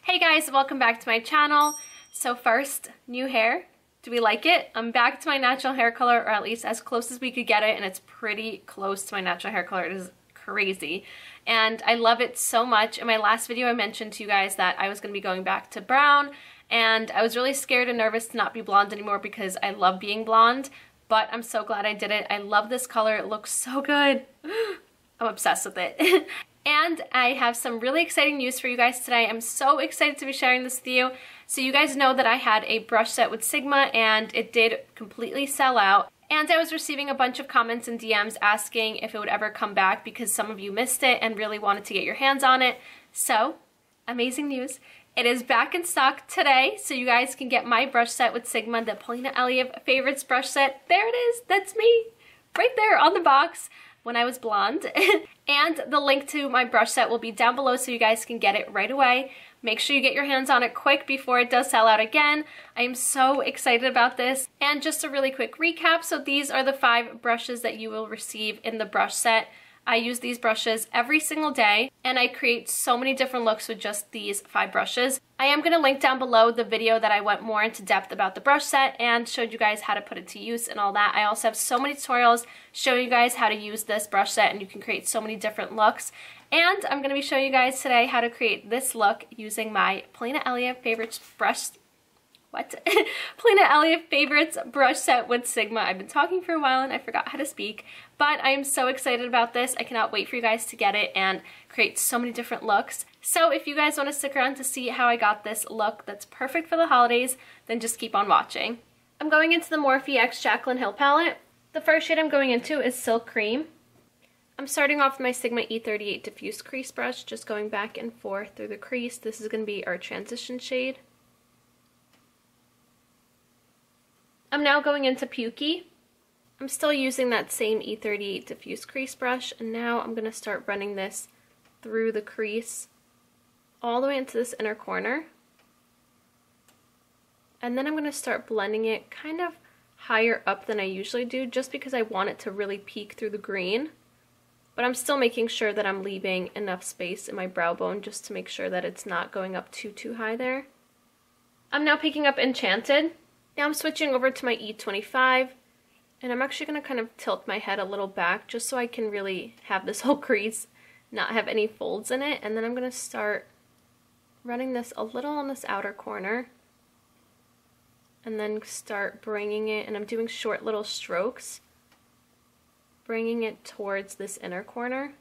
Hey guys, welcome back to my channel. So first, new hair. Do we like it? I'm back to my natural hair color, or at least as close as we could get it, and it's pretty close to my natural hair color. It is crazy. And I love it so much. In my last video, I mentioned to you guys that I was going to be going back to brown, and I was really scared and nervous to not be blonde anymore because I love being blonde, but I'm so glad I did it. I love this color. It looks so good. I'm obsessed with it. And I have some really exciting news for you guys today. I'm so excited to be sharing this with you. So you guys know that I had a brush set with Sigma and it did completely sell out. And I was receiving a bunch of comments and DMs asking if it would ever come back because some of you missed it and really wanted to get your hands on it. So, amazing news. It is back in stock today, so you guys can get my brush set with Sigma, the Paulina Alaiev Favorites brush set. There it is. That's me. Right there on the box. When I was blonde. And the link to my brush set will be down below so you guys can get it right away. Make sure you get your hands on it quick before it does sell out again. I am so excited about this. And just a really quick recap, so these are the 5 brushes that you will receive in the brush set. I use these brushes every single day, and I create so many different looks with just these 5 brushes. I am going to link down below the video that I went more into depth about the brush set and showed you guys how to put it to use and all that. I also have so many tutorials showing you guys how to use this brush set, and you can create so many different looks. And I'm going to be showing you guys today how to create this look using my Paulina Alaiev Favorites brush Paulina Alaiev Favorites brush set with Sigma. I've been talking for a while and I forgot how to speak, but I am so excited about this. I cannot wait for you guys to get it and create so many different looks. So if you guys want to stick around to see how I got this look that's perfect for the holidays, then just keep on watching. I'm going into the Morphe X Jaclyn Hill palette. The first shade I'm going into is Silk Cream. I'm starting off with my Sigma E38 Diffuse Crease Brush, just going back and forth through the crease. This is going to be our transition shade. I'm now going into Pukey. I'm still using that same E38 Diffuse Crease Brush, and now I'm going to start running this through the crease all the way into this inner corner. And then I'm going to start blending it kind of higher up than I usually do, just because I want it to really peek through the green. But I'm still making sure that I'm leaving enough space in my brow bone just to make sure that it's not going up too high there. I'm now picking up Enchanted. Now I'm switching over to my E25, and I'm actually going to kind of tilt my head a little back just so I can really have this whole crease not have any folds in it. And then I'm going to start running this a little on this outer corner, and then start bringing it, and I'm doing short little strokes, bringing it towards this inner corner.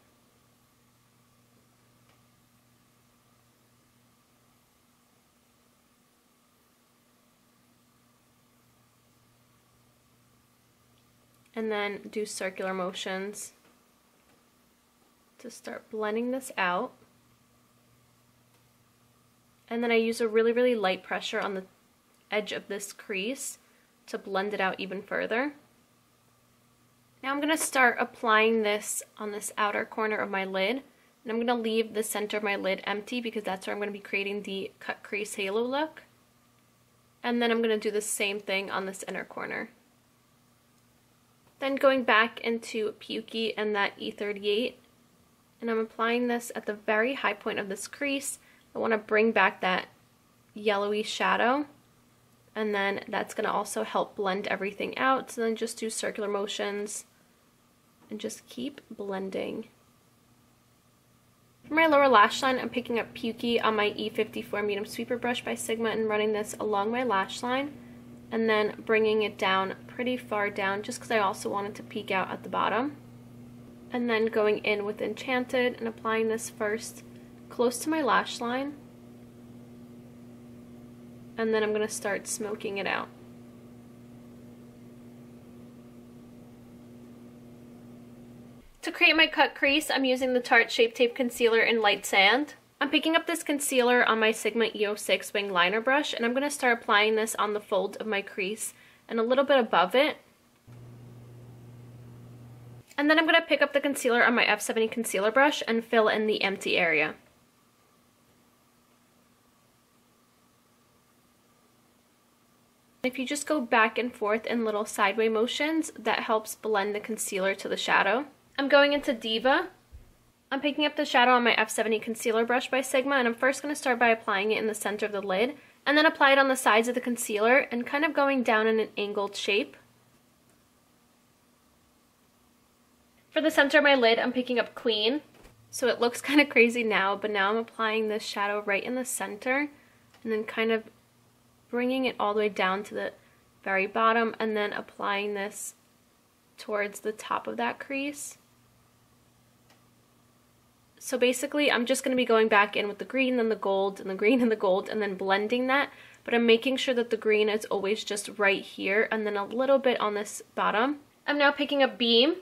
And then do circular motions to start blending this out. And then I use a really light pressure on the edge of this crease to blend it out even further. Now I'm going to start applying this on this outer corner of my lid, and I'm going to leave the center of my lid empty because that's where I'm going to be creating the cut crease halo look. And then I'm going to do the same thing on this inner corner. Then going back into Pukey and that E38, and I'm applying this at the very high point of this crease. I want to bring back that yellowy shadow, and then that's going to also help blend everything out. So then just do circular motions and just keep blending. For my lower lash line, I'm picking up Pukey on my E54 Medium Sweeper Brush by Sigma and running this along my lash line, and then bringing it down pretty far down just because I also want it to peek out at the bottom. And then going in with Enchanted and applying this first close to my lash line. And then I'm going to start smoking it out. To create my cut crease, I'm using the Tarte Shape Tape Concealer in Light Sand. I'm picking up this concealer on my Sigma E06 Wing Liner Brush, and I'm going to start applying this on the fold of my crease and a little bit above it. And then I'm going to pick up the concealer on my F70 Concealer Brush and fill in the empty area. If you just go back and forth in little sideway motions, that helps blend the concealer to the shadow. I'm going into Diva. I'm picking up the shadow on my F70 concealer brush by Sigma, and I'm first going to start by applying it in the center of the lid, and then apply it on the sides of the concealer and kind of going down in an angled shape. For the center of my lid, I'm picking up Clean. So it looks kind of crazy now, but now I'm applying this shadow right in the center and then kind of bringing it all the way down to the very bottom and then applying this towards the top of that crease. So basically I'm just going to be going back in with the green and the gold and the green and the gold and then blending that, but I'm making sure that the green is always just right here and then a little bit on this bottom. I'm now picking up Beam.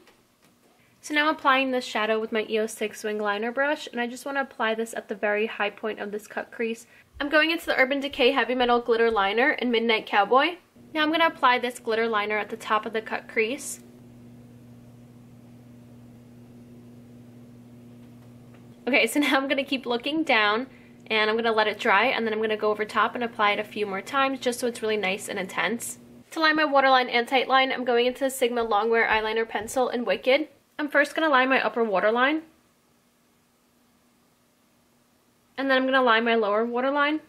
So now I'm applying this shadow with my EO 6 wing liner brush, and I just want to apply this at the very high point of this cut crease. I'm going into the Urban Decay Heavy Metal Glitter Liner in Midnight Cowboy. Now I'm going to apply this glitter liner at the top of the cut crease. Okay, so now I'm going to keep looking down, and I'm going to let it dry, and then I'm going to go over top and apply it a few more times just so it's really nice and intense. To line my waterline and tight line, I'm going into the Sigma Longwear Eyeliner Pencil in Wicked. I'm first going to line my upper waterline, and then I'm going to line my lower waterline.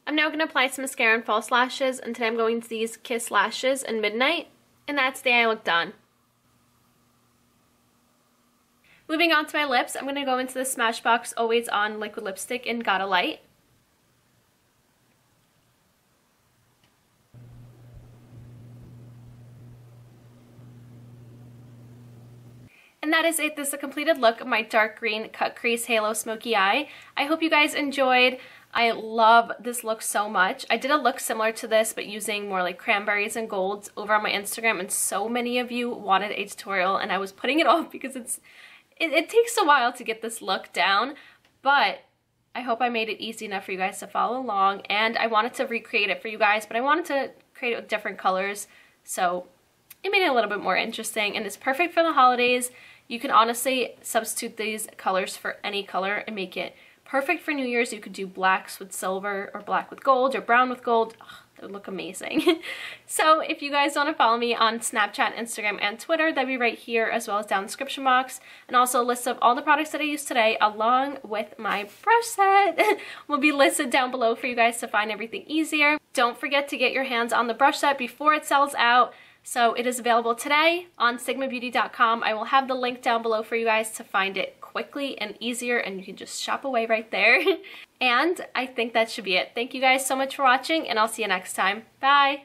I'm now going to apply some mascara and false lashes, and today I'm going to these Kiss Lashes in Midnight, and that's the eye look done. Moving on to my lips, I'm going to go into the Smashbox Always On Liquid Lipstick in Gotta Light. And that is it. This is a completed look of my dark green cut crease halo smoky eye. I hope you guys enjoyed. I love this look so much. I did a look similar to this, but using more like cranberries and golds over on my Instagram, and so many of you wanted a tutorial, and I was putting it off because it takes a while to get this look down, but I hope I made it easy enough for you guys to follow along, and I wanted to recreate it for you guys, but I wanted to create it with different colors, so it made it a little bit more interesting, and it's perfect for the holidays. You can honestly substitute these colors for any color and make it perfect for New Year's. You could do blacks with silver or black with gold or brown with gold. Oh, that would look amazing. So if you guys want to follow me on Snapchat, Instagram, and Twitter, that'd be right here as well as down in the description box. And also a list of all the products that I used today along with my brush set will be listed down below for you guys to find everything easier. Don't forget to get your hands on the brush set before it sells out. So it is available today on sigmabeauty.com. I will have the link down below for you guys to find it quickly and easier, and you can just shop away right there. And I think that should be it. Thank you guys so much for watching, and I'll see you next time. Bye!